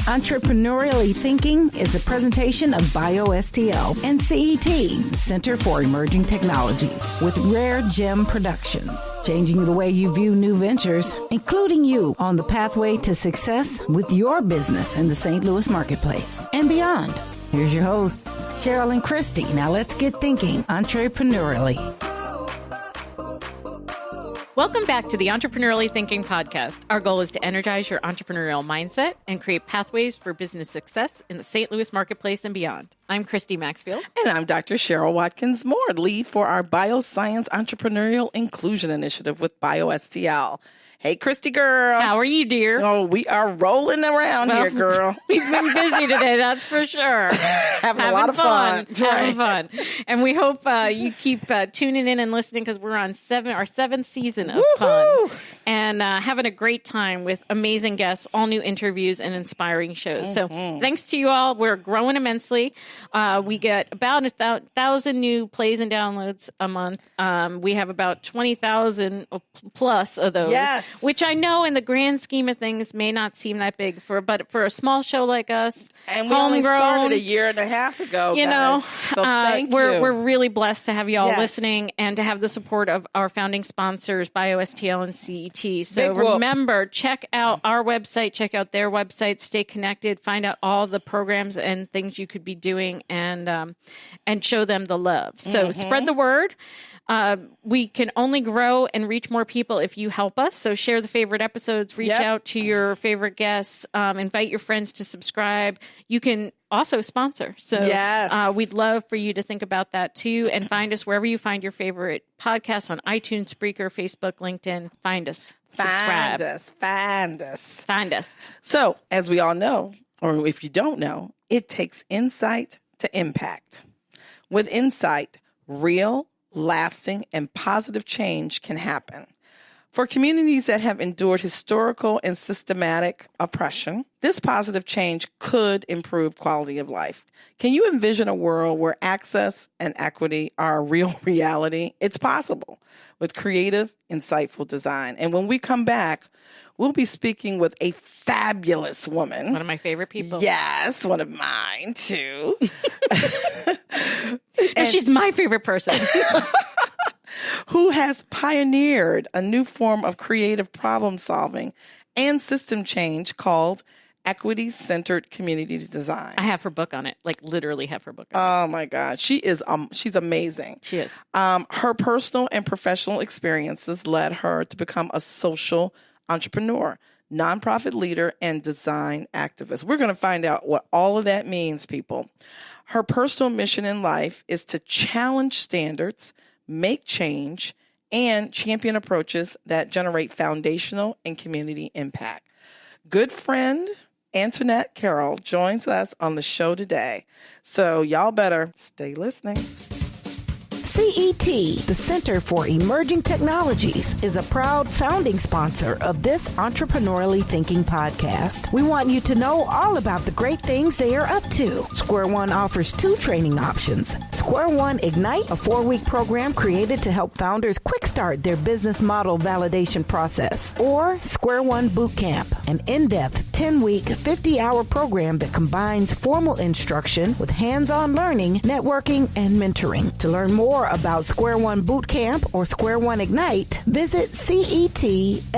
Entrepreneurially Thinking is a presentation of BioSTL and CET, Center for Emerging Technologies, with Rare Gem Productions, changing the way you view new ventures, including you on the pathway to success with your business in the St. Louis marketplace and beyond. Here's your hosts, Cheryl and Christy. Now let's get thinking entrepreneurially. Welcome back to the Entrepreneurially Thinking podcast. Our goal is to energize your entrepreneurial mindset and create pathways for business success in the St. Louis marketplace and beyond. I'm Christy Maxfield. And I'm Dr. Cheryl-Watkins-Moore, lead for our Bioscience Entrepreneurial Inclusion Initiative with BioSTL. Hey, Christy girl. How are you, dear? Oh, we are rolling around here, girl. We've been busy today, that's for sure. Having a lot of fun. Having fun. And we hope you keep tuning in and listening because we're on our seventh season of fun. And having a great time with amazing guests, all new interviews and inspiring shows. So thanks to you all. We're growing immensely. We get about 1,000 new plays and downloads a month. We have about 20,000 plus of those. Yes. Which I know in the grand scheme of things may not seem that big but for a small show like us, and we only started a year and a half ago, guys. So thank you. We're really blessed to have you all listening and to have the support of our founding sponsors, BioSTL and CET. So remember, check out our website, check out their website, stay connected, find out all the programs and things you could be doing, and show them the love. So spread the word. We can only grow and reach more people if you help us. So share the favorite episodes, reach out to your favorite guests, invite your friends to subscribe. You can also sponsor. So we'd love for you to think about that too, and find us wherever you find your favorite podcasts on iTunes, Spreaker, Facebook, LinkedIn. Find us. Subscribe. Find us. So as we all know, or if you don't know, it takes insight to impact. With insight, real, lasting, and positive change can happen. For communities that have endured historical and systematic oppression, this positive change could improve quality of life. Can you envision a world where access and equity are a real reality? It's possible with creative, insightful design. And when we come back, we'll be speaking with a fabulous woman. One of my favorite people. Yes, one of mine too. And she's my favorite person. Who has pioneered a new form of creative problem solving and system change called equity-centered community design. I have her book on it, like literally have her book on it. Oh my God. She's amazing. She is. Her personal and professional experiences led her to become a social entrepreneur, nonprofit leader, and design activist. We're going to find out what all of that means, people. Her personal mission in life is to challenge standards, make change, and champion approaches that generate foundational and community impact. Good friend Antionette Carroll joins us on the show today. So y'all better stay listening. CET, the Center for Emerging Technologies, is a proud founding sponsor of this Entrepreneurially Thinking podcast. We want you to know all about the great things they are up to. Square One offers 2 training options. Square One Ignite, a 4-week program created to help founders quick start their business model validation process. Or Square One Bootcamp, an in-depth 10-week, 50-hour program that combines formal instruction with hands-on learning, networking, and mentoring. To learn more about Square One Bootcamp or Square One Ignite, visit CETSTL.com.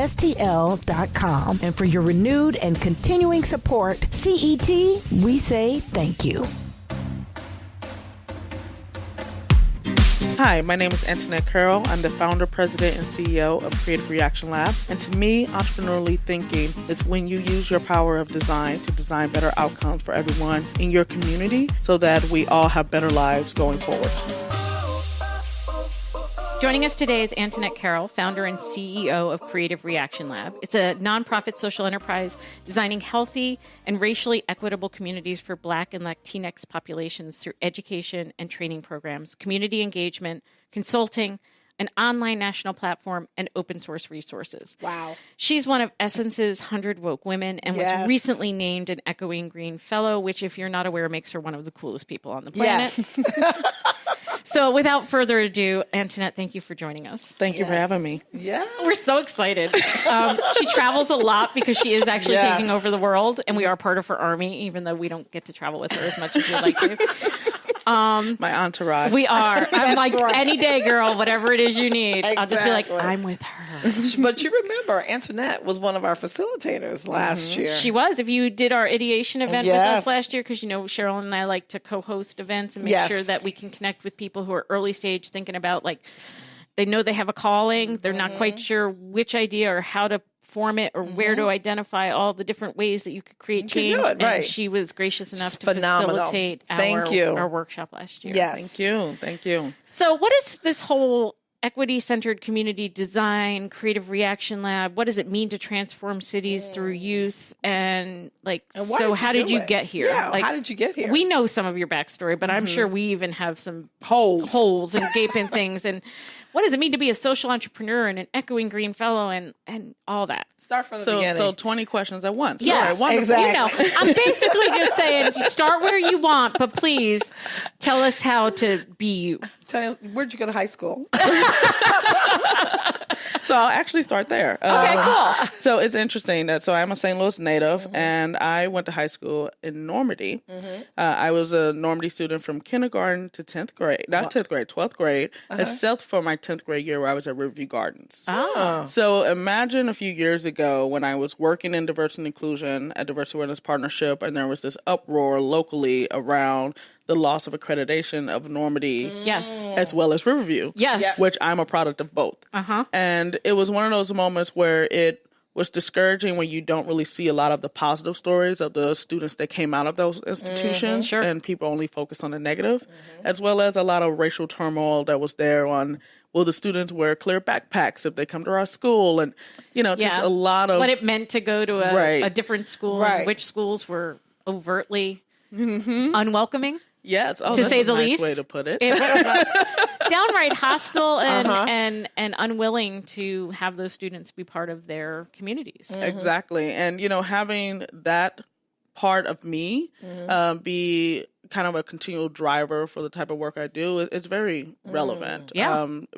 And for your renewed and continuing support, CET, we say thank you. Hi, my name is Antionette Carroll. I'm the founder, president, and CEO of Creative Reaction Lab. And to me, entrepreneurially thinking is when you use your power of design to design better outcomes for everyone in your community so that we all have better lives going forward. Joining us today is Antionette Carroll, founder and CEO of Creative Reaction Lab. It's a nonprofit social enterprise designing healthy and racially equitable communities for Black and Latinx populations through education and training programs, community engagement, consulting, an online national platform, and open source resources. Wow. She's one of Essence's 100 Woke Women and was recently named an Echoing Green Fellow, which, if you're not aware, makes her one of the coolest people on the planet. Yes. So without further ado, Antionette, thank you for joining us. Thank you for having me. Yeah. We're so excited. She travels a lot because she is actually taking over the world, and we are part of her army, even though we don't get to travel with her as much as we'd like to. My entourage. We are. I'm like, any day, girl, whatever it is you need. Exactly. I'll just be like, I'm with her. But you remember, Antionette was one of our facilitators last year. She was. If you did our ideation event with us last year, because, Cheryl and I like to co-host events and make sure that we can connect with people who are early stage thinking about, like, they know they have a calling. They're not quite sure which idea or how to form it or where to identify all the different ways that you could create change. And she was gracious enough to facilitate our workshop last year. Yes. Thank you. So what is this whole equity-centered community design, creative reaction lab? What does it mean to transform cities through youth? And how did you get here? Yeah, how did you get here? We know some of your backstory, but I'm sure we even have some holes and gaping things. And what does it mean to be a social entrepreneur and an Echoing Green Fellow and all that? Start from the beginning. So 20 questions at once. Yes, all right, exactly. I'm basically just saying, you start where you want, but please tell us how to be you. Tell us, where'd you go to high school? So I'll actually start there. Okay, cool. So it's interesting that, I'm a St. Louis native, and I went to high school in Normandy. I was a Normandy student from kindergarten to 10th grade. Not 10th grade, 12th grade, except for my 10th grade year where I was at Riverview Gardens. Oh. So imagine a few years ago when I was working in diversity and inclusion at Diversity Awareness Partnership, and there was this uproar locally around the loss of accreditation of Normandy, as well as Riverview, which I'm a product of both. And it was one of those moments where it was discouraging when you don't really see a lot of the positive stories of the students that came out of those institutions, and people only focus on the negative, as well as a lot of racial turmoil that was there on, will the students wear clear backpacks if they come to our school? And, just a lot of what it meant to go to a different school, and which schools were overtly unwelcoming. Yes, to say the least. Way to put it. Downright hostile and unwilling to have those students be part of their communities. Exactly, and having that part of me be kind of a continual driver for the type of work I do, it's very relevant.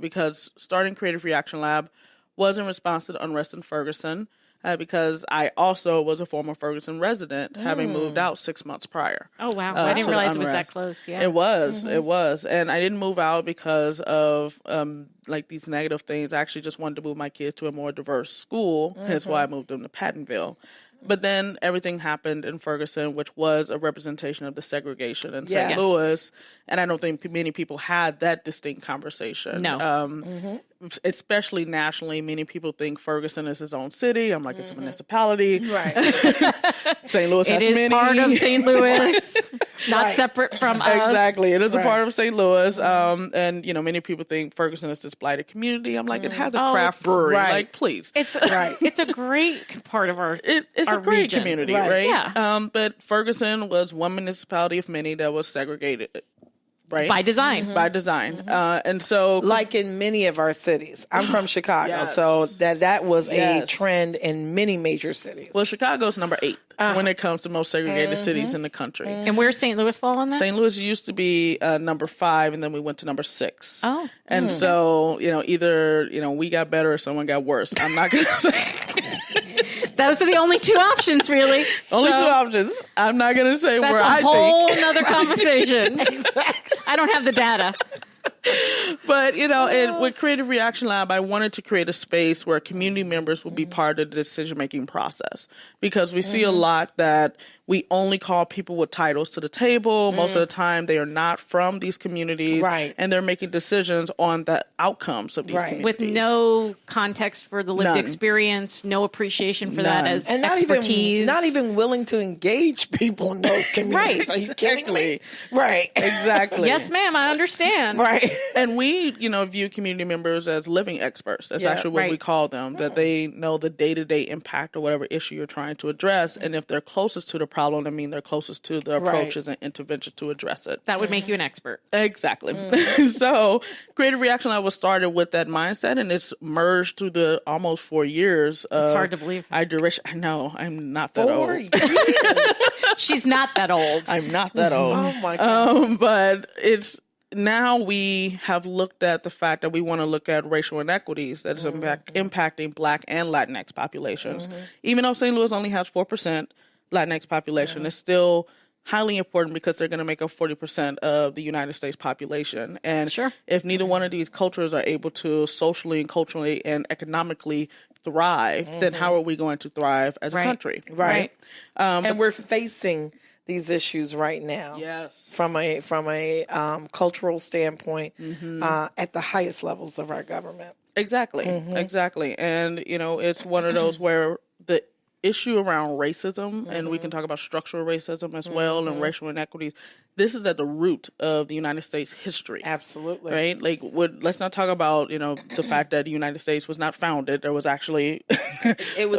Because starting Creative Reaction Lab was in response to the unrest in Ferguson. Because I also was a former Ferguson resident, having moved out 6 months prior. Oh, wow. I didn't realize it was that close. Yeah, it was. It was. And I didn't move out because of these negative things. I actually just wanted to move my kids to a more diverse school. Hence why I moved them to Pattonville. But then everything happened in Ferguson, which was a representation of the segregation in St. Louis. And I don't think many people had that distinct conversation. No. Especially nationally, many people think Ferguson is its own city. I'm like, it's a municipality. Right. St. Louis has many. It is part of St. Louis, not separate from us. Exactly. It is a part of St. Louis. And, many people think Ferguson is this blighted community. I'm like, it has a craft brewery. Like, please. It's a great part of our It's our a great region. community, right? Yeah. But Ferguson was one municipality of many that was segregated. Right? By design. By design. And so... Like in many of our cities. I'm from Chicago, so that was a trend in many major cities. Well, Chicago's number 8 when it comes to most segregated cities in the country. And where's St. Louis fall on that? St. Louis used to be number 5, and then we went to number 6. Oh. And so, either, we got better or someone got worse. I'm not going to say... Those are the only 2 options, really. Only 2 options. I'm not going to say where I think. That's a whole nother conversation. Exactly. I don't have the data. But, with Creative Reaction Lab, I wanted to create a space where community members would be part of the decision-making process. Because we see a lot that we only call people with titles to the table. Most of the time, they are not from these communities. Right. And they're making decisions on the outcomes of these communities. With no context for the lived experience, no appreciation for that as and expertise. Not even willing to engage people in those communities. Are you kidding me? Right. Exactly. Yes, ma'am, I understand. Right. And we, view community members as living experts. That's actually what we call them, that they know the day-to-day impact of whatever issue you're trying to address. And if they're closest to the problem, I mean, they're closest to the approaches and interventions to address it. That would make you an expert. Exactly. So Creative Reaction Lab was started with that mindset, and it's merged through the almost 4 years. It's hard to believe. I know. I'm not that 4 old. years. She's not that old. I'm not that old. Oh, my God. But now we have looked at the fact that we want to look at racial inequities that is impacting Black and Latinx populations. Even though St. Louis only has 4% Latinx population, it's still highly important because they're going to make up 40% of the United States population. And if neither one of these cultures are able to socially and culturally and economically thrive, then how are we going to thrive as a country? Right. And we're facing these issues right now. Yes. From a cultural standpoint, at the highest levels of our government. Exactly. Exactly. And, you know, it's one of those where the issue around racism, and we can talk about structural racism as well, and racial inequities, this is at the root of the United States history. Absolutely. Right? Like, let's not talk about, you know, the fact that the United States was not founded. There was actually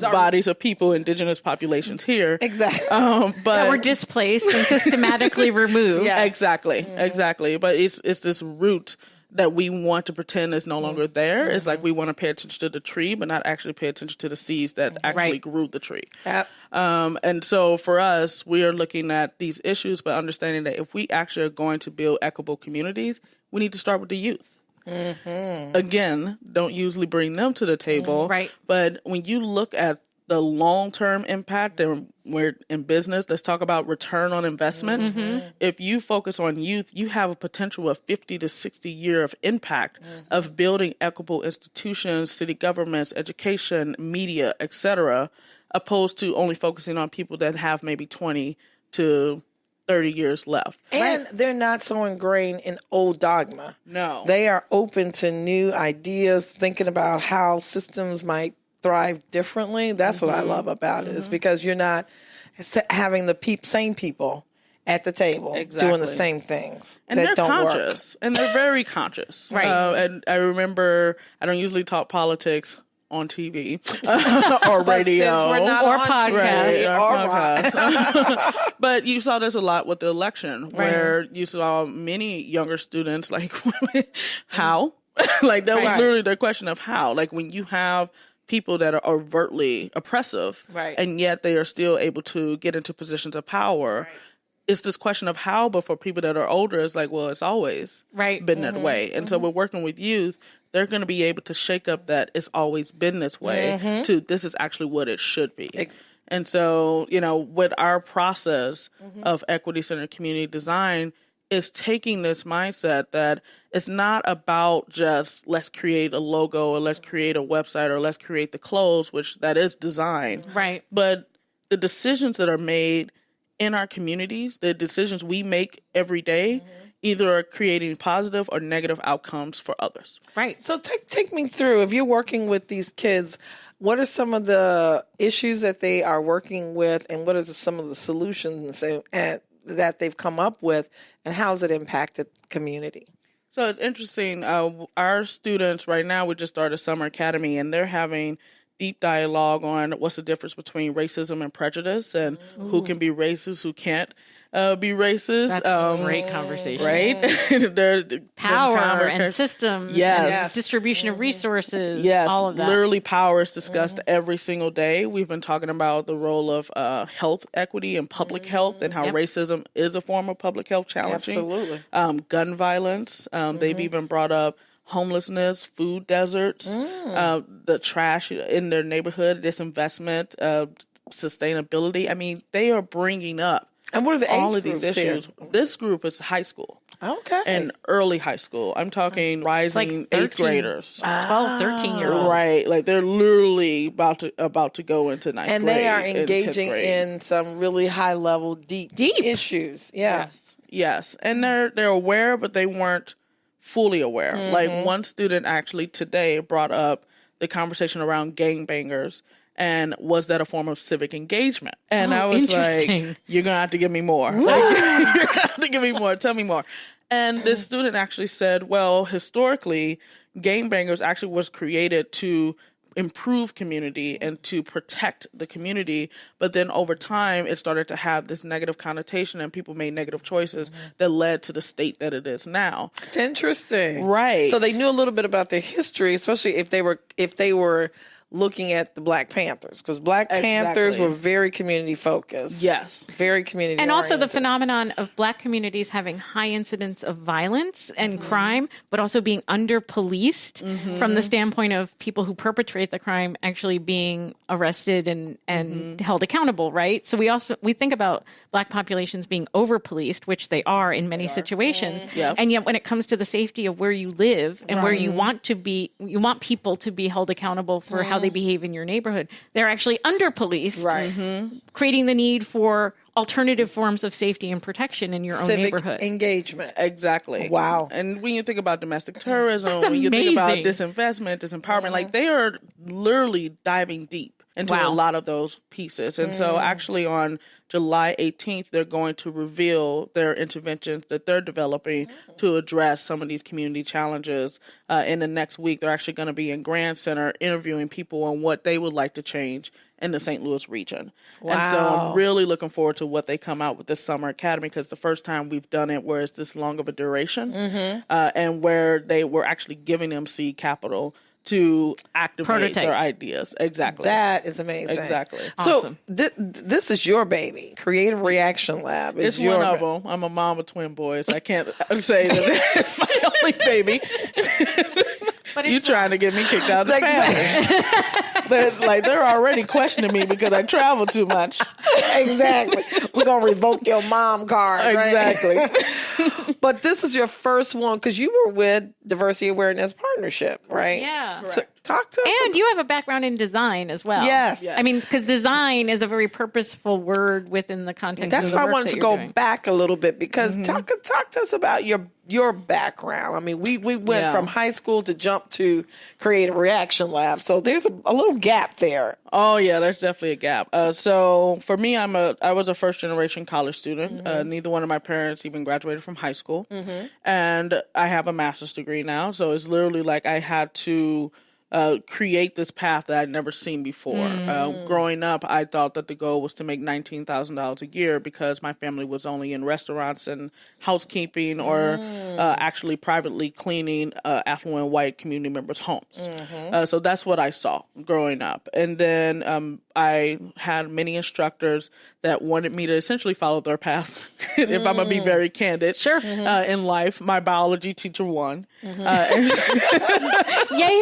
bodies of people, indigenous populations here. Exactly. But that were displaced and systematically removed. Yes. Exactly. Exactly. But it's this root that we want to pretend is no longer there. It's like we want to pay attention to the tree, but not actually pay attention to the seeds that actually grew the tree. Yep. And so for us, we are looking at these issues, but understanding that if we actually are going to build equitable communities, we need to start with the youth. Again, don't usually bring them to the table. Right. But when you look at the long-term impact, and we're in business, let's talk about return on investment. If you focus on youth, you have a potential of 50 to 60 year of impact of building equitable institutions, city governments, education, media, etc., opposed to only focusing on people that have maybe 20 to 30 years left. And they're not so ingrained in old dogma. No. They are open to new ideas, thinking about how systems might thrive differently. That's what I love about it, is because you're not having the same people at the table doing the same things and that they're don't conscious, and they're very conscious. Right. And I remember, I don't usually talk politics on TV or radio or podcast. But you saw this a lot with the election, where you saw many younger students like, how? Like that was literally their question of how. Like when you have people that are overtly oppressive, and yet they are still able to get into positions of power. It's this question of how, but for people that are older, it's like, well, it's always been that way. And so we're working with youth. They're going to be able to shake up that it's always been this way to this is actually what it should be. And so, you know, with our process of equity-centered community design, is taking this mindset that it's not about just let's create a logo or let's create a website or let's create the clothes, which that is design. Right. But the decisions that are made in our communities, the decisions we make every day, either are creating positive or negative outcomes for others. Right. So take me through, if you're working with these kids, what are some of the issues that they are working with, and what are some of the solutions that they've come up with, and how has it impacted the community? So it's interesting. Our students right now, we just started Summer Academy, and they're having deep dialogue on what's the difference between racism and prejudice, and who can be racist, who can't be racist. That's a great conversation. Right? Power and systems, and distribution of resources, all of that. Literally power is discussed every single day. We've been talking about the role of health equity and public health, and how racism is a form of public health challenging. Absolutely. Gun violence. They've even brought up homelessness, food deserts, the trash in their neighborhood, disinvestment, sustainability. I mean, they are bringing up and what are the all age of these groups issues. Here? This group is high school. Okay. And early high school. I'm talking rising like 8th graders. 12, 13-year-olds. Right. Like they're literally about to go into 9th grade. And they are engaging in some really high level, deep issues. Yeah. Yes. And they're aware, but they weren't fully aware. Like one student actually today brought up the conversation around gangbangers. And was that a form of civic engagement? And I was like, you're going to have to give me more. Like, you're going to have to give me more. Tell me more. And this student actually said, well, historically, gangbangers actually was created to improve community and to protect the community. But then over time, it started to have this negative connotation, and people made negative choices that led to the state that it is now. It's interesting. Right. So they knew a little bit about their history, especially if they were looking at the Black Panthers, because Black Panthers were very community focused. Yes. Very community And oriented. also the phenomenon of Black communities having high incidence of violence and crime, but also being under-policed from the standpoint of people who perpetrate the crime actually being arrested and held accountable, right? So we think about Black populations being over-policed, which they are in many situations. Yeah. And yet when it comes to the safety of where you live and where you want people to be held accountable for how they behave in your neighborhood, they're actually under-policed, creating the need for alternative forms of safety and protection in your own neighborhood. Engagement. Exactly. Wow. And when you think about domestic terrorism, That's when you think about amazing. disinvestment, disempowerment, like they are literally diving deep into a lot of those pieces. And so actually on July 18th, they're going to reveal their interventions that they're developing to address some of these community challenges. In the next week, they're actually going to be in Grand Center interviewing people on what they would like to change in the St. Louis region. Wow. And so I'm really looking forward to what they come out with this summer academy, because the first time we've done it where it's this long of a duration and where they were actually giving them seed capital to activate their ideas. Exactly. That is amazing. Exactly. Awesome. So this is your baby. Creative Reaction Lab is It's one of them. I'm a mom of twin boys. I can't say that it's my only baby. But You trying to get me kicked out of the family. They're already questioning me because I travel too much. Exactly. We're going to revoke your mom card. Right? Exactly. But this is your first one because you were with Diversity Awareness Partnership, right? Yeah. So talk to us. And you have a background in design as well. Yes. I mean, because design is a very purposeful word within the context That's of the why I work wanted that to you're go doing. back a little bit because talk to us about your background. I mean, we went from high school to jump to Creative Reaction Lab, so there's a little gap there. Oh yeah, there's definitely a gap. So for me, I was a first generation college student. Neither one of my parents even graduated from high school, and I have a master's degree now. So it's literally like I had to create this path that I'd never seen before. Growing up, I thought that the goal was to make $19,000 a year because my family was only in restaurants and housekeeping or actually privately cleaning affluent white community members' homes. So that's what I saw growing up. And then I had many instructors that wanted me to essentially follow their path, if I'm going to be very candid. Sure. In life, my biology teacher won. Yay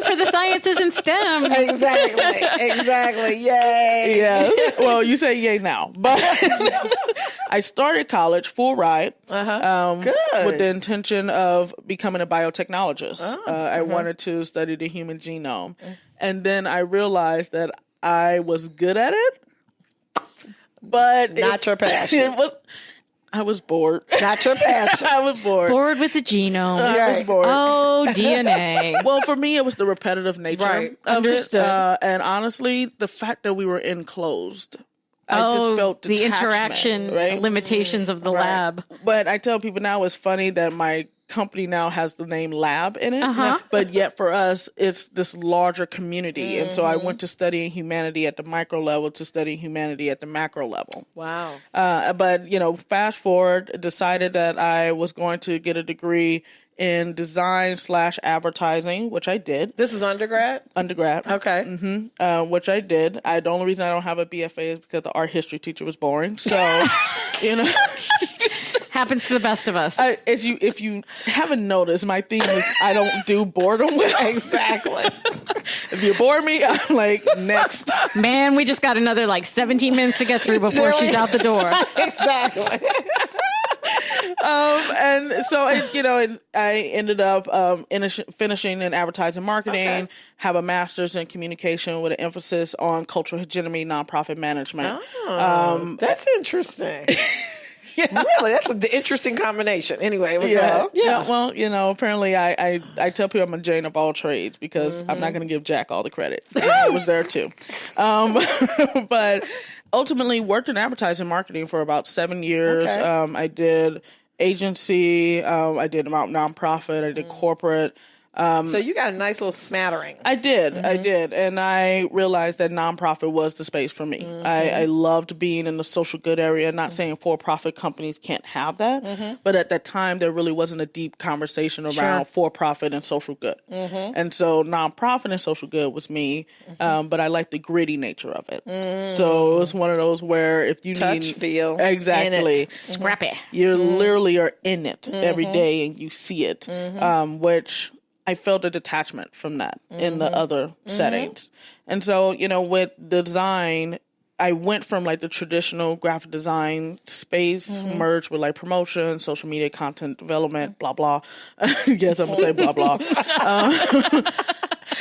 for the sciences and STEM. Exactly. Yay. Yes. Well, you say yay now. But I started college full ride Good. with the intention of becoming a biotechnologist. I wanted to study the human genome. And then I realized that I was good at it, but Not your passion. I was bored. Not your passion. I was bored. Bored with the genome. I was bored. Oh, DNA. Well, for me, it was the repetitive nature Right. of Understood. it. And honestly, the fact that we were enclosed, I just felt the detachment, interaction right? limitations of the lab. But I tell people now it's funny that my company now has the name lab in it, but yet for us, it's this larger community. And so I went to studying humanity at the micro level to studying humanity at the macro level. Wow. But, fast forward, decided that I was going to get a degree in design/advertising, which I did. This is undergrad? Undergrad. Okay. Which I did. The only reason I don't have a BFA is because the art history teacher was boring. So, Happens to the best of us. If you haven't noticed, my theme is I don't do boredom well. Exactly. If you bore me, I'm like, next. Man, we just got another 17 minutes to get through before she's out the door. Exactly. And so, I ended up finishing in advertising marketing, have a master's in communication with an emphasis on cultural hegemony, nonprofit management. Oh, that's interesting. Yeah. Really, that's an interesting combination. Anyway, yeah. Well, apparently I tell people I'm a Jane of all trades because I'm not going to give Jack all the credit. I was there too. But ultimately worked in advertising marketing for about 7 years. Okay. I did agency. I did nonprofit. I did corporate. So you got a nice little smattering. I did. And I realized that nonprofit was the space for me. I loved being in the social good area, not saying for-profit companies can't have that, but at that time there really wasn't a deep conversation around for-profit and social good. And so nonprofit and social good was me, but I liked the gritty nature of it. So it was one of those where if you touch, feel, exactly, scrappy, you literally are in it every day and you see it, which I felt a detachment from that in the other settings. And so, with the design, I went from like the traditional graphic design space, merged with like promotion, social media, content development, blah, blah. Yes, I'm going to say blah, blah.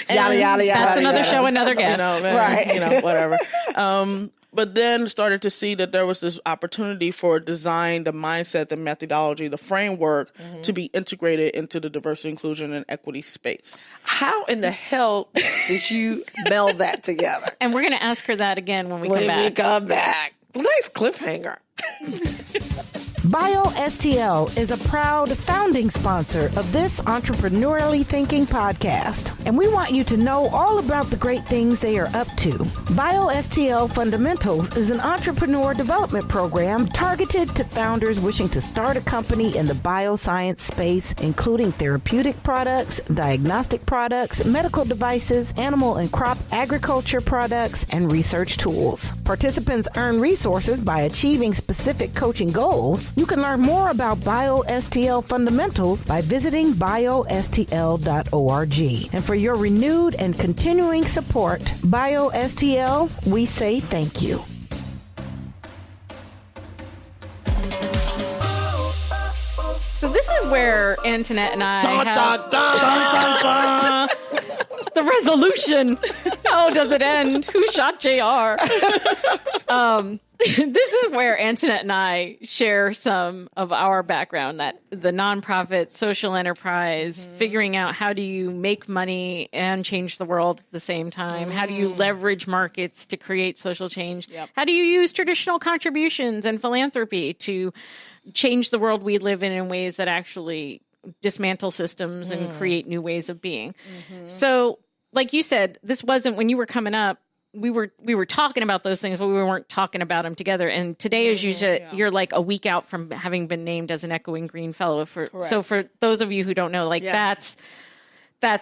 Yada, yada, yada. That's another show, another guest. Right. Whatever. But then started to see that there was this opportunity for design, the mindset, the methodology, the framework to be integrated into the diversity, inclusion, and equity space. How in the hell did you meld that together? And we're going to ask her that again when we come back. Nice cliffhanger. BioSTL is a proud founding sponsor of this entrepreneurially thinking podcast, and we want you to know all about the great things they are up to. BioSTL Fundamentals is an entrepreneur development program targeted to founders wishing to start a company in the bioscience space, including therapeutic products, diagnostic products, medical devices, animal and crop agriculture products, and research tools. Participants earn resources by achieving specific coaching goals. You can learn more about BioSTL Fundamentals by visiting biostl.org. And for your renewed and continuing support, BioSTL, we say thank you. So this is where Antionette and I have the resolution. How does it end? Who shot JR? This is where Antionette and I share some of our background, that the nonprofit social enterprise, figuring out how do you make money and change the world at the same time? How do you leverage markets to create social change? How do you use traditional contributions and philanthropy to change the world we live in ways that actually dismantle systems and create new ways of being? So, like you said, this wasn't when you were coming up. We were talking about those things, but we weren't talking about them together. And today, as you said, you're like a week out from having been named as an Echoing Green Fellow. So for those of you who don't know, like that's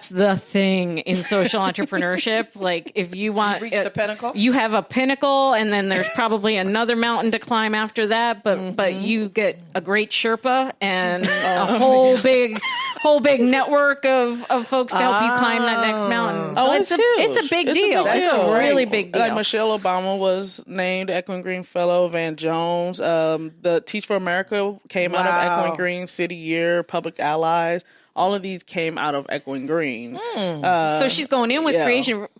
the thing in social entrepreneurship. Like if you want, reach the pinnacle, you have a pinnacle, and then there's probably another mountain to climb after that. But you get a great Sherpa and a whole big network of folks to help you climb that next mountain. So it's huge. It's a big deal. It's a really big deal. Like Michelle Obama was named Echoing Green Fellow. Van Jones, the Teach for America came out of Echoing Green. City Year, Public Allies. All of these came out of Echoing Green. So she's going in with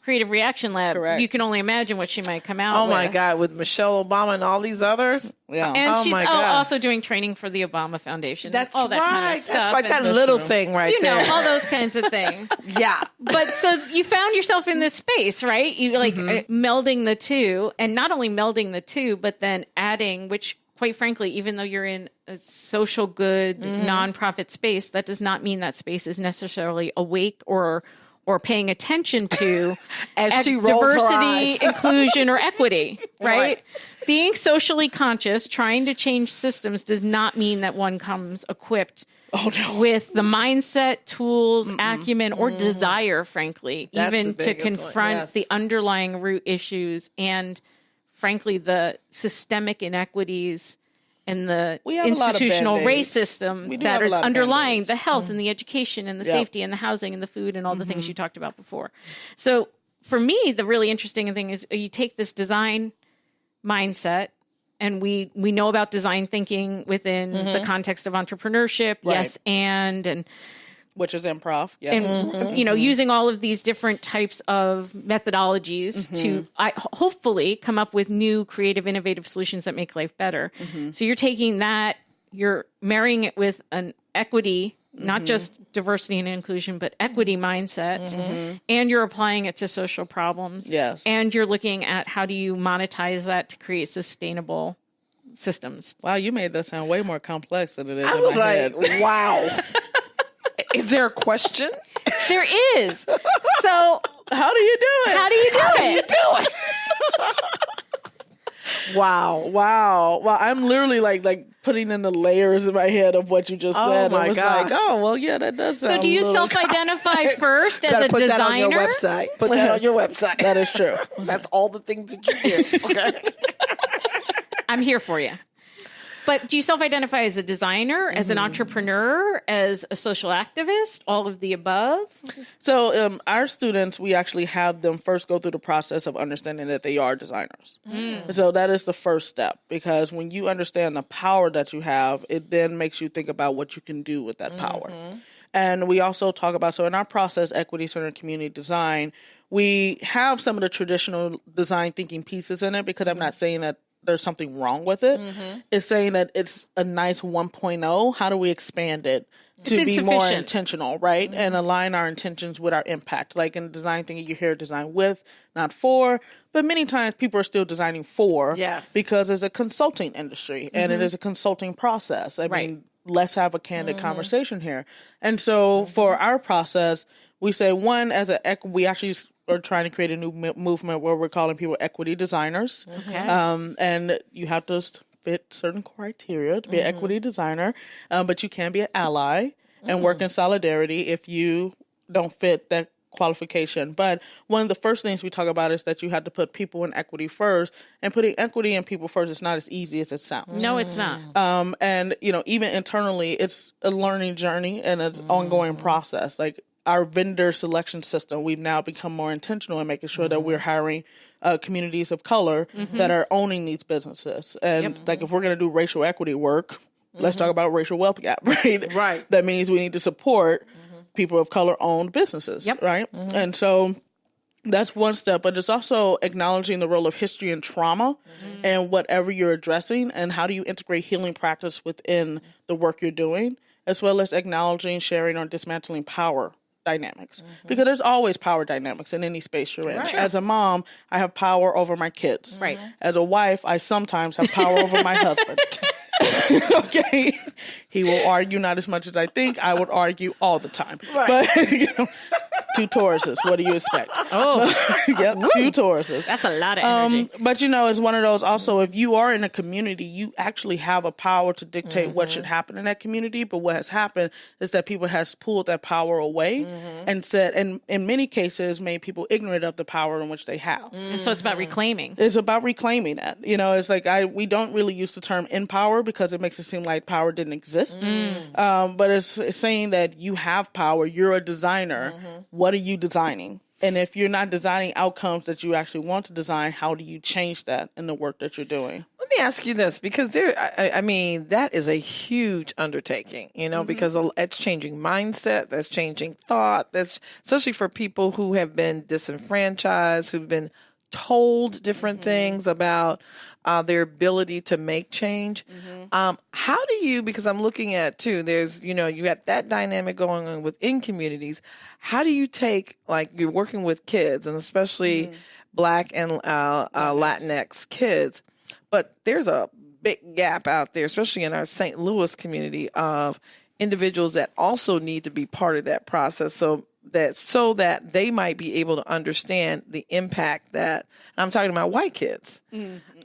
Creative Reaction Lab. Correct. You can only imagine what she might come out with. Oh, my God. With Michelle Obama and all these others? Yeah. And she's also doing training for the Obama Foundation. That's all that kind of stuff. That's like that little thing right there. You know, all those kinds of things. Yeah. But so you found yourself in this space, right? You like melding the two, and not only melding the two, but then adding, which quite frankly, even though you're in a social good nonprofit space, that does not mean that space is necessarily awake or paying attention to as she rolls diversity, inclusion, or equity, right? Being socially conscious, trying to change systems does not mean that one comes equipped with the mindset, tools, acumen, or desire, frankly, even to confront the underlying root issues and, frankly, the systemic inequities and the institutional race system that is underlying the health and the education and the safety and the housing and the food and all the things you talked about before. So for me, the really interesting thing is you take this design mindset, and we know about design thinking within the context of entrepreneurship. Yes, and which is improv, and using all of these different types of methodologies to hopefully come up with new, creative, innovative solutions that make life better. So you're taking that, you're marrying it with an equity, not just diversity and inclusion, but equity mindset, and you're applying it to social problems. Yes, and you're looking at how do you monetize that to create sustainable systems. Wow, you made that sound way more complex than it is. I was like, wow. Is there a question? There is. So how do you do it? How do you do it? Wow. Well, I'm literally like putting in the layers in my head of what you just said. My gosh. Like, oh, well, yeah, that does sound So do you self-identify first as a put designer? That on your website. Put that on your website. That is true. That's all the things that you do. Okay. I'm here for you. But do you self-identify as a designer, as an entrepreneur, as a social activist, all of the above? So our students, we actually have them first go through the process of understanding that they are designers. So that is the first step, because when you understand the power that you have, it then makes you think about what you can do with that power. And we also talk about, so in our process, equity-centered community design, we have some of the traditional design thinking pieces in it, because I'm not saying that there's something wrong with it. It's saying that it's a nice 1.0. How do we expand it to be more intentional, right? And align our intentions with our impact. Like in design thinking, you hear design with, not for, but many times people are still designing for, because it's a consulting industry and it is a consulting process. I mean, let's have a candid conversation here. And so for our process, we say, one, we actually are trying to create a new movement where we're calling people equity designers. And you have to fit certain criteria to be an equity designer, but you can be an ally and work in solidarity if you don't fit that qualification. But one of the first things we talk about is that you have to put people in equity first, and putting equity and people first is not as easy as it sounds. No, it's not. And, even internally, it's a learning journey and an ongoing process. Like, our vendor selection system, we've now become more intentional in making sure that we're hiring communities of color that are owning these businesses. And like, if we're going to do racial equity work, let's talk about racial wealth gap, right? Right. That means we need to support people of color owned businesses, right? And so that's one step, but it's also acknowledging the role of history and trauma and whatever you're addressing, and how do you integrate healing practice within the work you're doing, as well as acknowledging, sharing, or dismantling power dynamics, because there's always power dynamics in any space you're in. As a mom, I have power over my kids. As a wife, I sometimes have power over my husband. Okay, he will argue not as much as I think. I would argue all the time. But two Tauruses. What do you expect? Yep, two Tauruses. That's a lot of energy. But it's one of those. Also, if you are in a community, you actually have a power to dictate what should happen in that community. But what has happened is that people has pulled that power away and said, and in many cases, made people ignorant of the power in which they have. And so it's about reclaiming. It's about reclaiming that. It's like we don't really use the term empower because it makes it seem like power didn't exist. But it's saying that you have power. You're a designer. What are you designing? And if you're not designing outcomes that you actually want to design, how do you change that in the work that you're doing? Let me ask you this, because that is a huge undertaking, because it's changing mindset, that's changing thought, that's especially for people who have been disenfranchised, who've been told different things about their ability to make change. How do you, because I'm looking at too, there's, you got that dynamic going on within communities. How do you take, like, you're working with kids, and especially Black and Latinx kids, but there's a big gap out there, especially in our St. Louis community, of individuals that also need to be part of that process. So that they might be able to understand the impact that, I'm talking about white kids.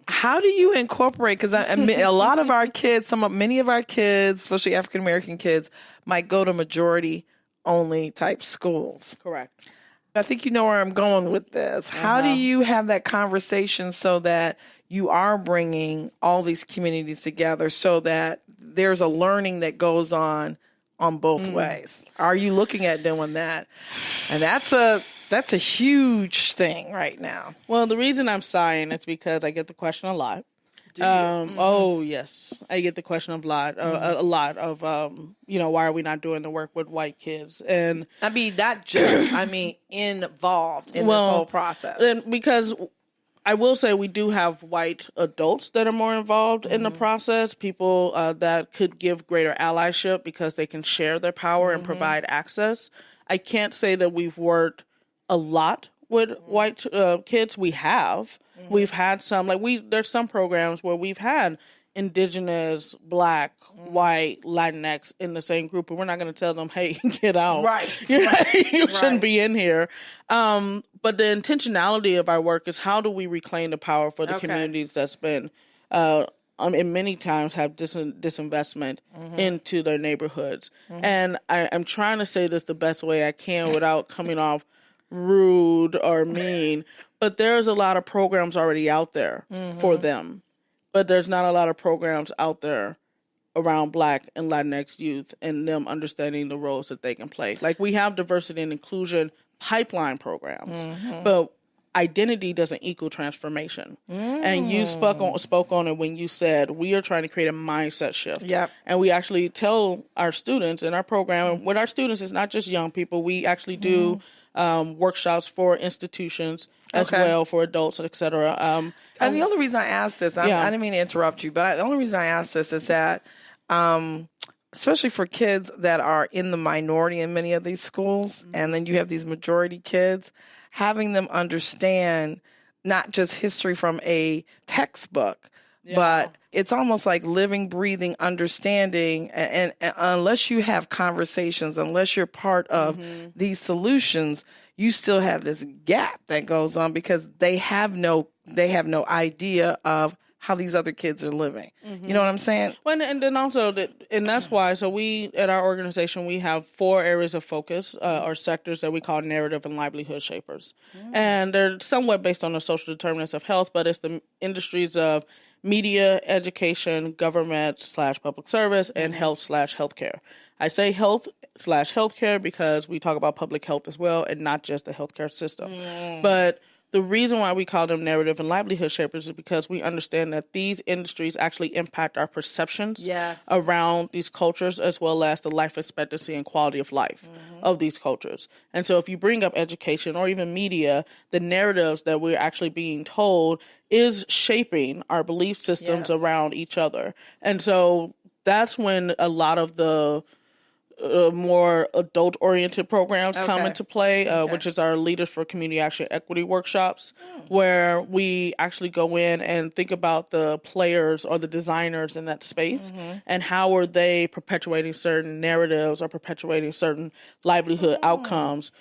How do you incorporate, because a lot of our kids, many of our kids, especially African-American kids, might go to majority only type schools. Correct. I think you know where I'm going with this. How do you have that conversation so that you are bringing all these communities together so that there's a learning that goes on both ways? Are you looking at doing that? And that's a huge thing right now. Well, the reason I'm sighing is because I get the question a lot. Oh, yes. I get the question a lot of, why are we not doing the work with white kids? And I mean, not just, involved in this whole process. And because I will say we do have white adults that are more involved in the process, people that could give greater allyship because they can share their power and provide access. I can't say that we've worked a lot with white kids. We have. We've had some, there's some programs where we've had Indigenous, Black, white, Latinx in the same group, and we're not going to tell them, hey, get out. Right. You shouldn't be in here. But the intentionality of our work is how do we reclaim the power for the communities that's been, and many times have disinvestment into their neighborhoods. And I'm trying to say this the best way I can without coming off rude or mean, but there's a lot of programs already out there for them. But there's not a lot of programs out there around Black and Latinx youth and them understanding the roles that they can play. Like, we have diversity and inclusion pipeline programs, but identity doesn't equal transformation. And you spoke on it when you said we are trying to create a mindset shift. Yep. And we actually tell our students in our program, and with our students, it's not just young people. We actually do workshops for institutions as well, for adults, et cetera. And the only reason I asked this, I didn't mean to interrupt you, but the only reason I asked this is that, especially for kids that are in the minority in many of these schools, and then you have these majority kids, having them understand not just history from a textbook, but it's almost like living, breathing, understanding. And unless you have conversations, unless you're part of these solutions, you still have this gap that goes on because they have no idea of how these other kids are living. You know what I'm saying? Well, and then also, and that's why, so we, at our organization, we have 4 areas of focus, or sectors that we call narrative and livelihood shapers. And they're somewhat based on the social determinants of health, but it's the industries of media, education, government/public service, and health/healthcare. I say health/healthcare because we talk about public health as well, and not just the healthcare system. But the reason why we call them narrative and livelihood shapers is because we understand that these industries actually impact our perceptions around these cultures, as well as the life expectancy and quality of life of these cultures. And so if you bring up education or even media, the narratives that we're actually being told is shaping our belief systems around each other. And so that's when a lot of the more adult-oriented programs come into play, which is our Leaders for Community Action Equity workshops, where we actually go in and think about the players or the designers in that space and how are they perpetuating certain narratives or perpetuating certain livelihood outcomes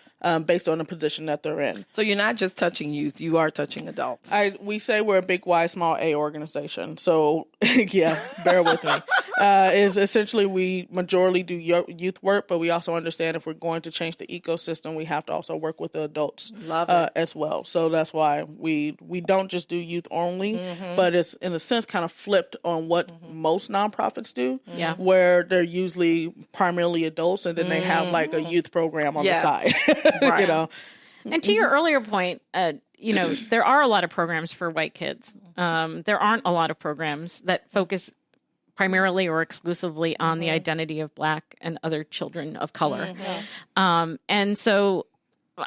based on the position that they're in. So you're not just touching youth, you are touching adults. We say we're a big Y, small A organization. So, bear with me. Is essentially we majorly do youth work, but we also understand if we're going to change the ecosystem, we have to also work with the adults as well. So that's why we don't just do youth only, but it's in a sense kind of flipped on what most nonprofits do, where they're usually primarily adults and then they have like a youth program on the side. You know. And to your earlier point, there are a lot of programs for white kids. There aren't a lot of programs that focus primarily or exclusively on the identity of Black and other children of color. And so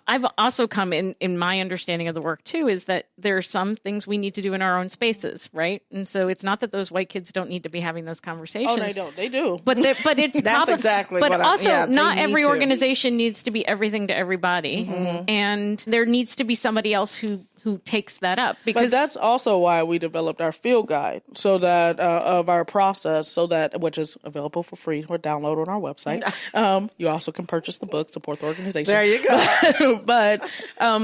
I've also come in my understanding of the work too, is that there are some things we need to do in our own spaces, right? And so it's not that those white kids don't need to be having those conversations. Oh, they don't. They do. But it's that's exactly. But what also, not every organization needs to be everything to everybody, and there needs to be somebody else who takes that up. Because but that's also why we developed our field guide, so that of our process, which is available for free or download on our website. You also can purchase the book, support the organization. There you go. But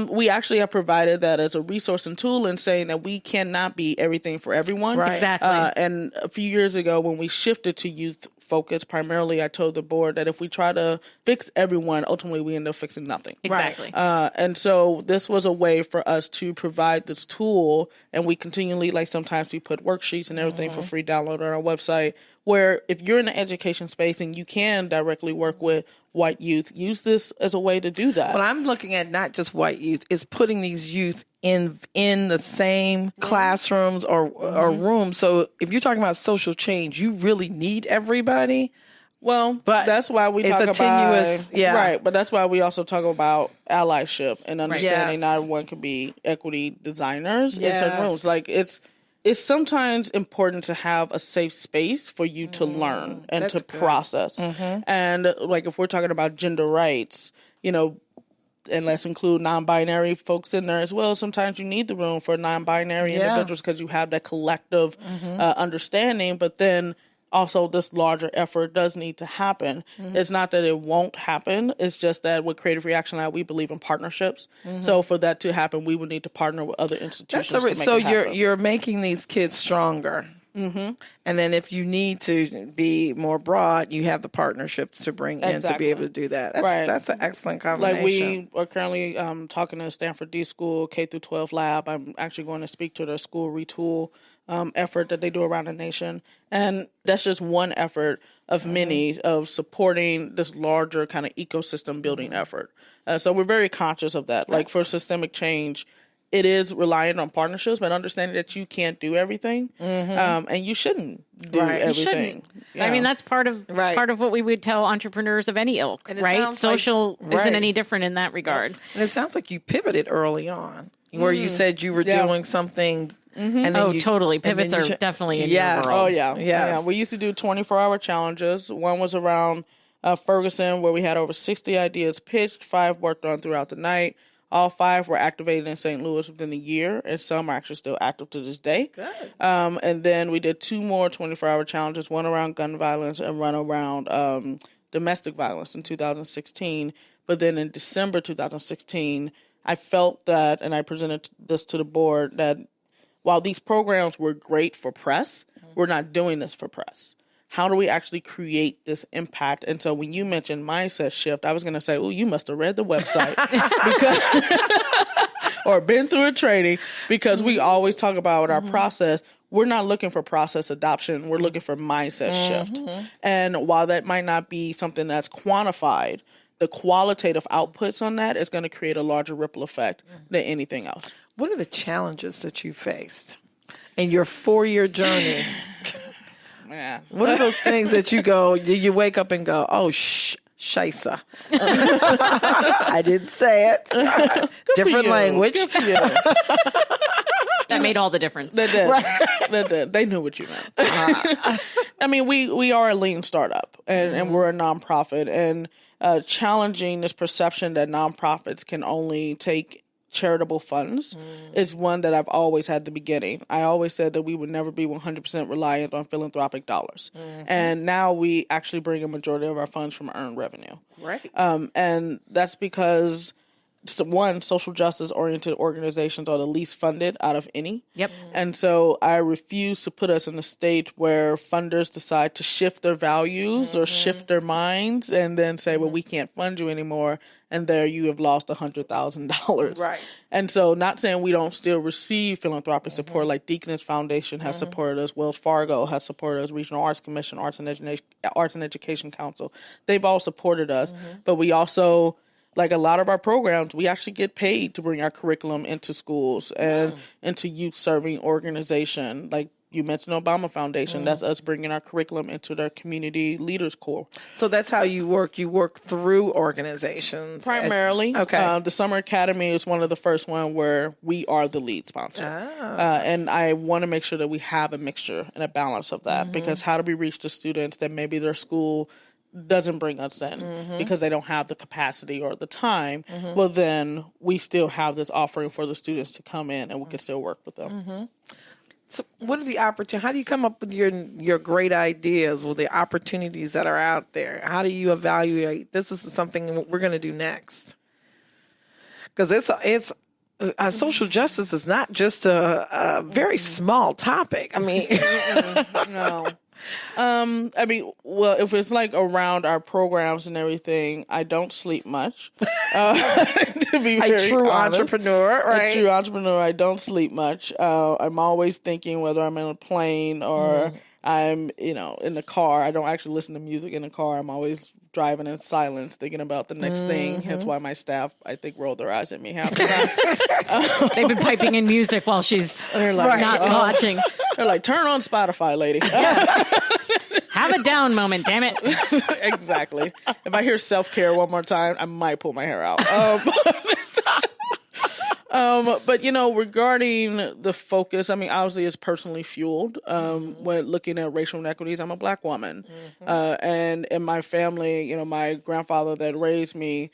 we actually have provided that as a resource and tool in saying that we cannot be everything for everyone. Right. Exactly. And a few years ago when we shifted to youth focus primarily, I told the board that if we try to fix everyone, ultimately we end up fixing nothing. Exactly. And so this was a way for us to provide this tool, and we continually, like sometimes we put worksheets and everything for free download on our website, where if you're in the education space and you can directly work with white youth, use this as a way to do that. But I'm looking at not just white youth, it's putting these youth in the same classrooms or rooms. So if you're talking about social change, you really need everybody. Well, but that's why we talk about right. But that's why we also talk about allyship and understanding not everyone can be equity designers in certain rooms. Like it's sometimes important to have a safe space for you to learn and to process. And like if we're talking about gender rights, and let's include non-binary folks in there as well. Sometimes you need the room for non-binary individuals because you have that collective understanding, but then also this larger effort does need to happen. It's not that it won't happen. It's just that with Creative Reaction Lab, we believe in partnerships. So for that to happen, we would need to partner with other institutions to make it happen. You're making these kids stronger. And then if you need to be more broad, you have the partnerships to bring in to be able to do that. That's an excellent combination. Like we are currently talking to Stanford D School K-12 lab. I'm actually going to speak to their school retool effort that they do around the nation. And that's just one effort of many of supporting this larger kind of ecosystem building effort. So we're very conscious of that. Like for systemic change, it is reliant on partnerships, but understanding that you can't do everything, and you shouldn't do everything. I mean, that's part of what we would tell entrepreneurs of any ilk, right? Social isn't any different in that regard. And it sounds like you pivoted early on, where you said you were doing something. And then totally. Pivots are definitely in your world. Oh, yeah. We used to do 24-hour challenges. One was around Ferguson, where we had over 60 ideas pitched, 5 worked on throughout the night. All 5 were activated in St. Louis within a year, and some are actually still active to this day. Good. And then we did 2 more 24-hour challenges, one around gun violence and one around domestic violence in 2016. But then in December 2016, I felt that, and I presented this to the board, that while these programs were great for press, we're not doing this for press. How do we actually create this impact? And so when you mentioned mindset shift, I was going to say, oh, you must have read the website or been through a training, because we always talk about our process. We're not looking for process adoption. We're looking for mindset shift. And while that might not be something that's quantified, the qualitative outputs on that is going to create a larger ripple effect than anything else. What are the challenges that you faced in your 4-year journey? What are those things that you wake up and go, oh, scheisse. I didn't say it. Different language. That made all the difference. They did. They did. They knew what you meant. I mean, we are a lean startup, and we're a nonprofit, and challenging this perception that nonprofits can only take charitable funds is one that I've always had at the beginning. I always said that we would never be 100% reliant on philanthropic dollars. And now we actually bring a majority of our funds from earned revenue. Right. And that's because, one, social justice oriented organizations are the least funded out of any. Yep. And so I refuse to put us in a state where funders decide to shift their values or shift their minds and then say, well, we can't fund you anymore. And there you have lost $100,000. Right. And so not saying we don't still receive philanthropic support, like Deaconess Foundation has supported us, Wells Fargo has supported us, Regional Arts Commission, Arts and Education Council. They've all supported us. But we also, like a lot of our programs, we actually get paid to bring our curriculum into schools and into youth serving organization. Like you mentioned Obama Foundation. That's us bringing our curriculum into their community leaders corps. So that's how you work. You work through organizations. Primarily. Okay. The Summer Academy is one of the first one where we are the lead sponsor. And I want to make sure that we have a mixture and a balance of that, because how do we reach the students that maybe their school doesn't bring us in because they don't have the capacity or the time? Well, then we still have this offering for the students to come in and we can still work with them. So what are the opportunities? How do you come up with your great ideas with the opportunities that are out there? How do you evaluate this is something we're going to do next? Because it's social justice is not just a very small topic. I mean, no. I mean, well, if it's like around our programs and everything, I don't sleep much. To be very a true honest. Entrepreneur, right? A true entrepreneur. I don't sleep much. I'm always thinking, whether I'm in a plane or I'm, in the car. I don't actually listen to music in the car. I'm always driving in silence, thinking about the next thing. Hence why my staff, I think, roll their eyes at me half the time. They've been piping in music while she's not watching. They're like, turn on Spotify, lady. Have a down moment, damn it. Exactly. If I hear self-care one more time, I might pull my hair out. But, regarding the focus, I mean, obviously it's personally fueled. When looking at racial inequities, I'm a Black woman. And in my family, my grandfather that raised me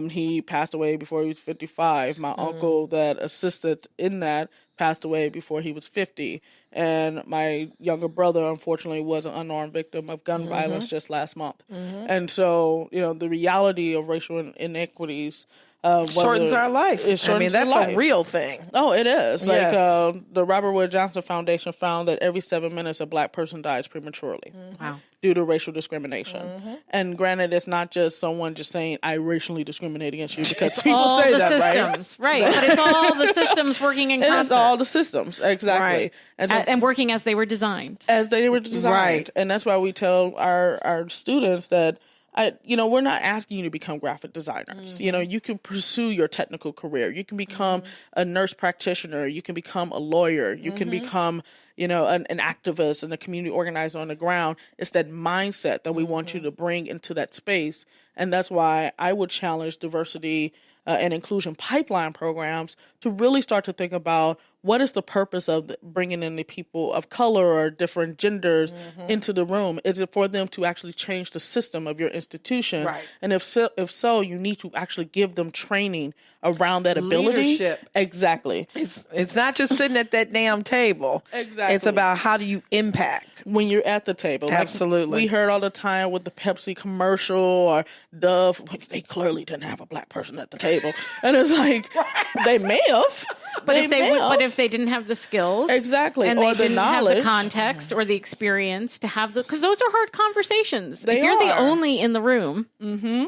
He passed away before he was 55. My uncle that assisted in that passed away before he was 50. And my younger brother, unfortunately, was an unarmed victim of gun violence just last month. And so, the reality of racial inequities shortens our life. That's a real thing. Oh, it is. Yes. The Robert Wood Johnson Foundation found that every 7 minutes a Black person dies prematurely. Wow. Due to racial discrimination. And granted, it's not just someone just saying, I racially discriminate against you, because people say that, systems, right? But it's all the systems working in concert. It's all the systems, exactly. Right. And working as they were designed. Right. And that's why we tell our students that, we're not asking you to become graphic designers. You can pursue your technical career. You can become a nurse practitioner. You can become a lawyer. You can become an activist and a community organizer on the ground. It's that mindset that we want you to bring into that space. And that's why I would challenge diversity and inclusion pipeline programs to really start to think about what is the purpose of bringing in the people of color or different genders into the room? Is it for them to actually change the system of your institution? Right. And if so, you need to actually give them training around that ability. Leadership. Exactly. It's not just sitting at that damn table. Exactly. It's about how do you impact when you're at the table. Absolutely. We heard all the time with the Pepsi commercial or Dove, they clearly didn't have a Black person at the table. And it's like, they may have. But if they didn't have the skills, exactly, and or they didn't knowledge, have the context or the experience to have because those are hard conversations. If you're the only in the room,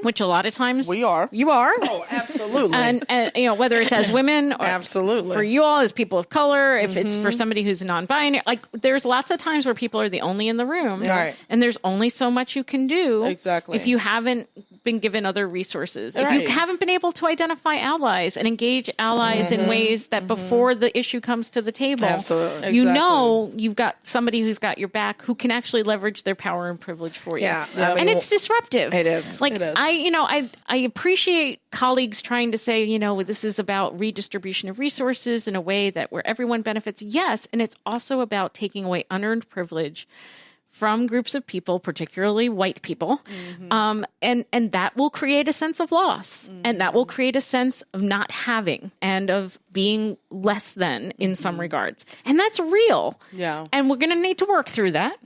which a lot of times you are. Oh, absolutely. and whether it's as women, or absolutely, for you all as people of color, if it's for somebody who's non-binary, there's lots of times where people are the only in the room, right? And there's only so much you can do, exactly, if you haven't been given other resources, if you haven't been able to identify allies and engage allies in ways that before the issue comes to the table, absolutely, you've got somebody who's got your back who can actually leverage their power and privilege for you. Yeah, and it's disruptive. It is. Like, I appreciate colleagues trying to say, this is about redistribution of resources in a way that where everyone benefits. Yes, and it's also about taking away unearned privilege from groups of people, particularly white people, and that will create a sense of loss, and that will create a sense of not having and of being less than in some regards, and that's real. Yeah, and we're going to need to work through that.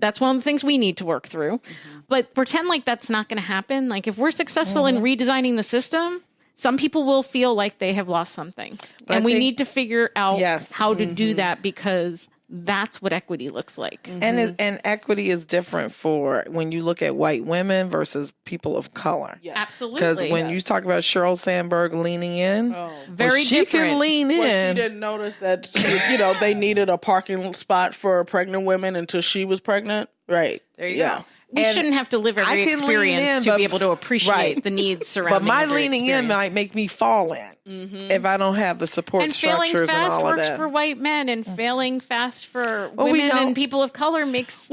That's one of the things we need to work through. But pretend like that's not going to happen. Like if we're successful in redesigning the system, some people will feel like they have lost something, and we need to figure out how to do that, because that's what equity looks like. And equity is different for when you look at white women versus people of color. Yes. Absolutely. Because when you talk about Sheryl Sandberg leaning in, very she different. can lean in. Well, she didn't notice that they needed a parking spot for pregnant women until she was pregnant. Right. There you go. We shouldn't have to live every experience to be able to appreciate the needs surrounding. But my every leaning experience. in might make me fall in if I don't have the support structures and all of that. And failing fast works for white men, and failing fast for women and people of color creates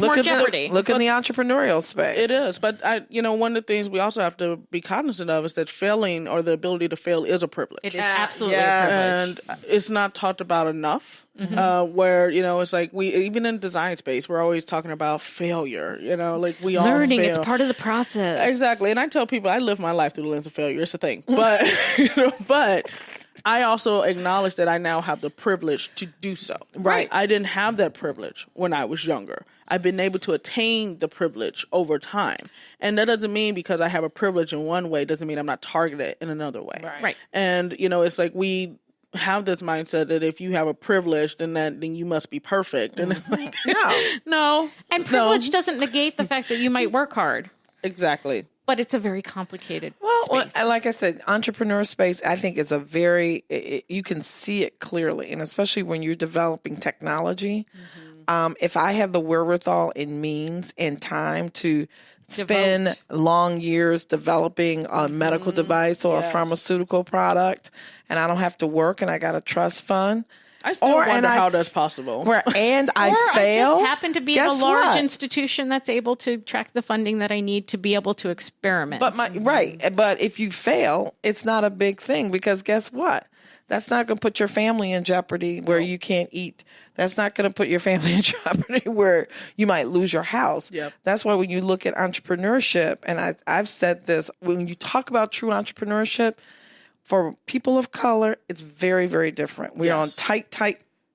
more jeopardy. Look in the entrepreneurial space. It is, but one of the things we also have to be cognizant of is that failing, or the ability to fail, is a privilege. It is absolutely a privilege, and it's not talked about enough. Where it's like we even in design space, we're always talking about failure. Like we all learning. fail. It's part of the process. Exactly, and I tell people I live my life through the lens of failure. It's a thing, but but I also acknowledge that I now have the privilege to do so. Right, I didn't have that privilege when I was younger. I've been able to attain the privilege over time, and that doesn't mean because I have a privilege in one way doesn't mean I'm not targeted in another way. Right. And it's like we have this mindset that if you have a privilege, then you must be perfect. And it's like, no. And privilege doesn't negate the fact that you might work hard. Exactly. But it's a very complicated space. Like I said, entrepreneur space, I think is you can see it clearly. And especially when you're developing technology, if I have the wherewithal and means and time to spend long years developing a medical device or a pharmaceutical product, and I don't have to work, and I got a trust fund. I still wonder how that's possible. And I fail. I just happen to be in a large institution that's able to track the funding that I need to be able to experiment. But But if you fail, it's not a big thing, because guess what? That's not going to put your family in jeopardy where you can't eat. That's not going to put your family in jeopardy where you might lose your house. Yep. That's why when you look at entrepreneurship, and I've said this, when you talk about true entrepreneurship, for people of color, it's very, very different. We are on tight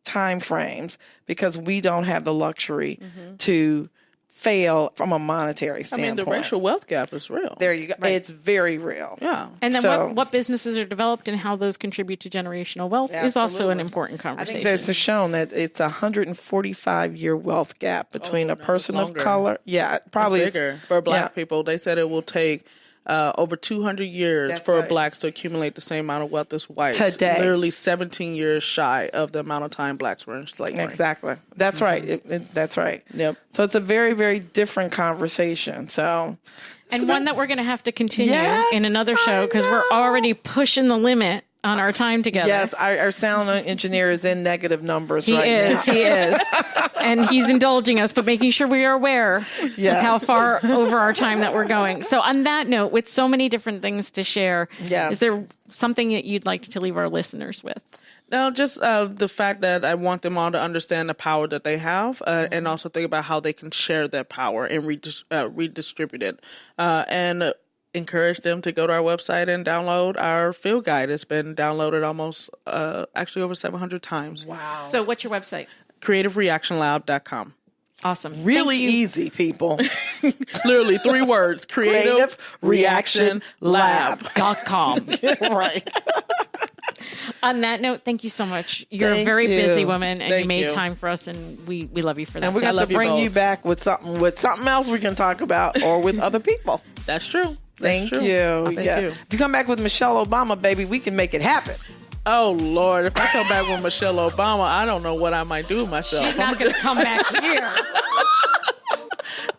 time frames because we don't have the luxury to fail from a monetary standpoint. I mean, the racial wealth gap is real. There you go. Right. It's very real. Yeah. And then what businesses are developed and how those contribute to generational wealth is also an important conversation. I think this is shown that it's a 145-year wealth gap between a person of color. Yeah, probably it's bigger. For Black people, they said it will take over 200 years for Blacks to accumulate the same amount of wealth as whites. Today. Literally 17 years shy of the amount of time Blacks were in slavery. Exactly. That's right. That's right. Yep. So it's a very, very different conversation. And one that we're going to have to continue in another show because we're already pushing the limit on our time together. Yes, our sound engineer is in negative numbers now. He is. And he's indulging us, but making sure we are aware of how far over our time that we're going. So on that note, with so many different things to share, is there something that you'd like to leave our listeners with? No, just the fact that I want them all to understand the power that they have and also think about how they can share that power and redistribute it. And encourage them to go to our website and download our field guide. It's been downloaded almost, actually over 700 times. Wow. So what's your website? CreativeReactionLab.com. Awesome. Really easy, people. Literally 3 words. CreativeReactionLab.com. Right. On that note, thank you so much. You're a very busy woman, and you made time for us, and we love you for that. And we're going to bring you back with something else we can talk about, or with other people. That's true. Thank you. If you come back with Michelle Obama, baby, we can make it happen. Oh, Lord. If I come back with Michelle Obama, I don't know what I might do with myself. She's not going to come back here.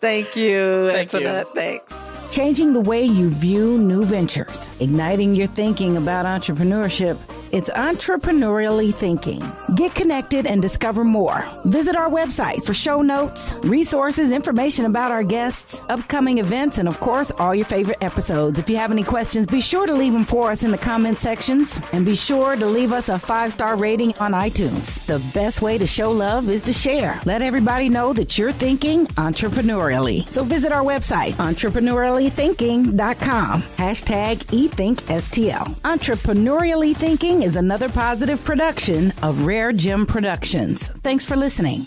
Thank you, Antionette. Thanks. Changing the way you view new ventures, igniting your thinking about entrepreneurship. It's Entrepreneurially Thinking. Get connected and discover more. Visit our website for show notes, resources, information about our guests, upcoming events, and of course, all your favorite episodes. If you have any questions, be sure to leave them for us in the comment sections, and be sure to leave us a 5-star rating on iTunes. The best way to show love is to share. Let everybody know that you're thinking entrepreneurially. So visit our website, entrepreneuriallythinking.com. #ETHINKSTL. Entrepreneurially Thinking is another positive production of Rare Gem Productions. Thanks for listening.